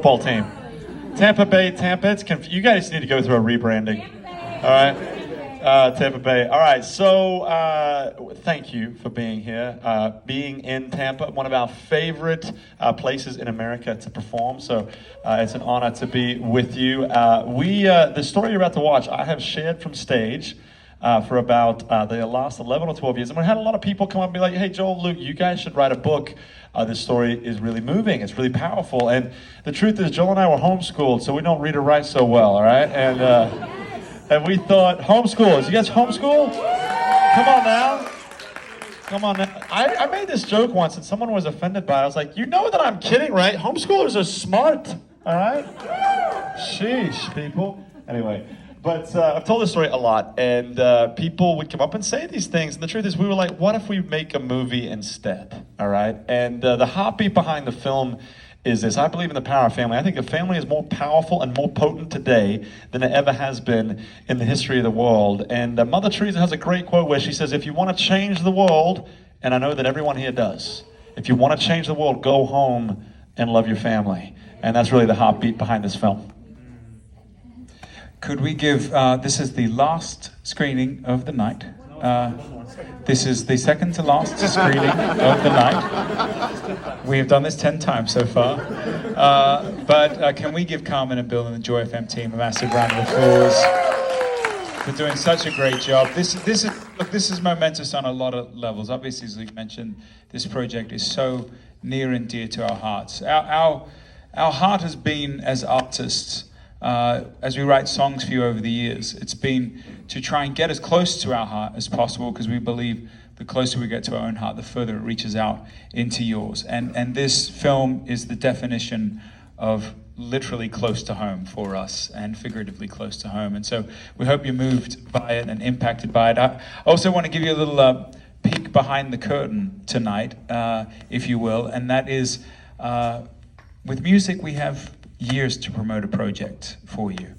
football team. Tampa Bay, Tampa. You guys need to go through a rebranding. All right, Tampa Bay. All right. So thank you for being here, being in Tampa, one of our favorite places in America to perform. So it's an honor to be with you. The story you're about to watch, I have shared from stage. For about the last 11 or 12 years. And we had a lot of people come up and be like, hey, Joel, Luke, you guys should write a book. This story is really moving. It's really powerful. And the truth is, Joel and I were homeschooled, so we don't read or write so well, all right? And we thought, homeschoolers, you guys homeschool? Come on now. Come on now. I made this joke once, and someone was offended by it. I was like, you know that I'm kidding, right? Homeschoolers are smart, all right? Sheesh, people. Anyway. But I've told this story a lot, and people would come up and say these things. And the truth is, we were like, what if we make a movie instead? All right? And the heartbeat behind the film is this. I believe in the power of family. I think a family is more powerful and more potent today than it ever has been in the history of the world. And Mother Teresa has a great quote where she says, if you want to change the world, and I know that everyone here does, if you want to change the world, go home and love your family. And that's really the heartbeat behind this film. Could we give, this is the last screening of the night. This is the second to last screening of the night. We have done this 10 times so far. But can we give Carmen and Bill and the Joy FM team a massive round of applause for doing such a great job. This is momentous on a lot of levels. Obviously, as Luke mentioned, this project is so near and dear to our hearts. Our heart has been, as artists, as we write songs for you over the years, it's been to try and get as close to our heart as possible, because we believe the closer we get to our own heart, the further it reaches out into yours. And this film is the definition of literally close to home for us, and figuratively close to home. And so we hope you're moved by it and impacted by it. I also want to give you a little peek behind the curtain tonight, if you will, and that is, with music we have years to promote a project for you.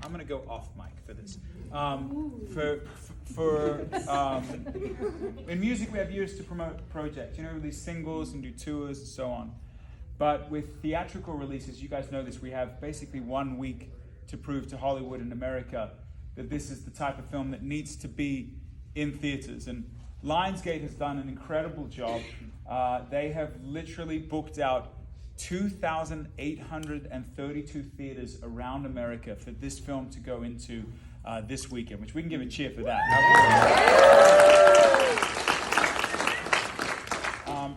I'm gonna go off mic for this. In music we have years to promote projects. You know, release singles and do tours and so on. But with theatrical releases, you guys know this, we have basically 1 week to prove to Hollywood and America that this is the type of film that needs to be in theaters. And Lionsgate has done an incredible job. They have literally booked out 2,832 theaters around America for this film to go into this weekend, which we can give a cheer for that.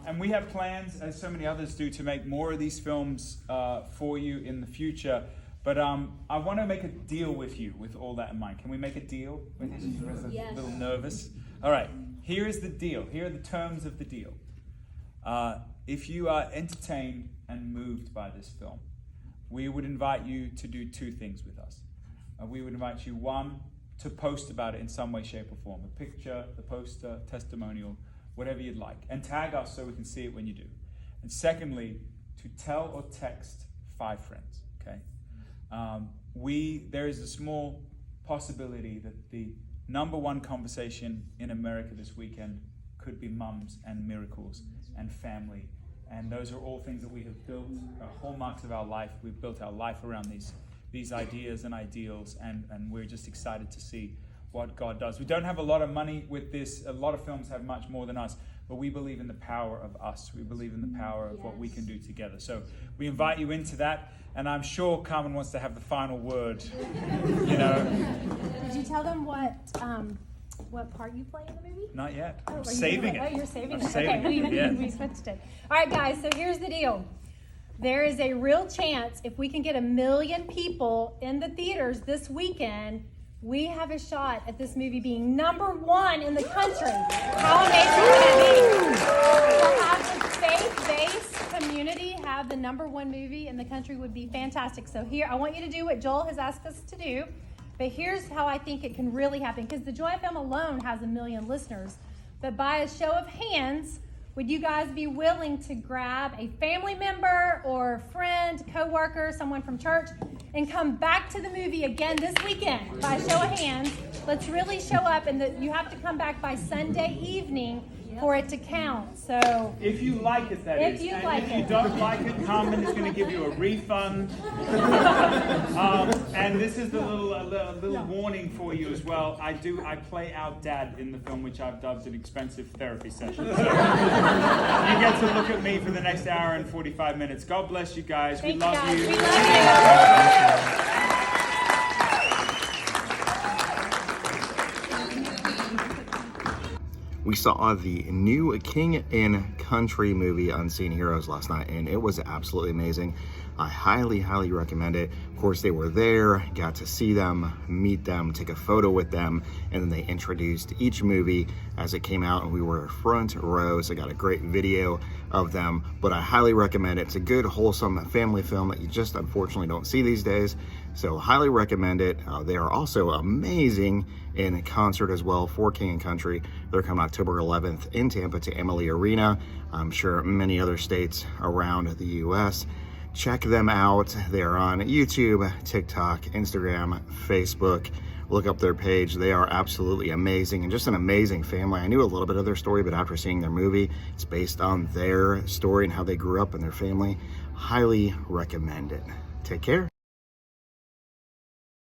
And we have plans, as so many others do, to make more of these films for you in the future. But I want to make a deal with you with all that in mind. Can we make a deal with you? Yes. A little nervous. All right, here is the deal. Here are the terms of the deal. If you are entertained and moved by this film, we would invite you to do two things with us. We would invite you, one, to post about it in some way, shape, or form. A picture, the poster, testimonial, whatever you'd like. And tag us so we can see it when you do. And secondly, to tell or text 5 friends, okay? There is a small possibility that the #1 conversation in America this weekend could be mums and miracles and family. And those are all things that we have built, hallmarks of our life. We've built our life around these ideas and ideals, and we're just excited to see what God does. We don't have a lot of money with this. A lot of films have much more than us, but we believe in the power of us. We believe in the power of what we can do together. So we invite you into that, and I'm sure Carmen wants to have the final word. You know. Did you tell them what part you play in the movie? Not yet. Oh, I'm saving it. Oh, you're saving it. Saving Okay, it. we switched it. All right, guys, so here's the deal. There is a real chance if we can get 1 million people in the theaters this weekend, we have a shot at this movie being #1 in the country. How amazing would that be? To have the faith-based community have the #1 movie in the country would be fantastic. So here, I want you to do what Joel has asked us to do. But here's how I think it can really happen, because the Joy FM alone has 1 million listeners. But by a show of hands, would you guys be willing to grab a family member or friend, coworker, someone from church, and come back to the movie again this weekend? By a show of hands, let's really show up, and you have to come back by Sunday evening for it to count. So If you like it, that If is. you And like if you it. don't like it, Carmen is going to give you a refund. And this is the little warning for you as well. I play our dad in the film, which I've dubbed an expensive therapy session. So you get to look at me for the next hour and 45 minutes. God bless you guys. Thank we you, love guys. you. We love you. We saw the new King and Country movie, Unseen Heroes, last night, and it was absolutely amazing. I highly, highly recommend it. Of course, they were there, got to see them, meet them, take a photo with them, and then they introduced each movie as it came out, and we were front row, so I got a great video of them. But I highly recommend it. It's a good, wholesome family film that you just unfortunately don't see these days, so highly recommend it. They are also amazing in concert as well for King and Country. They're coming October 11th in Tampa to Amalie Arena. I'm sure many other states around the U.S. Check them out. They're on YouTube, TikTok, Instagram, Facebook. Look up their page. They are absolutely amazing and just an amazing family. I knew a little bit of their story, but after seeing their movie, it's based on their story and how they grew up and their family. Highly recommend it. Take care.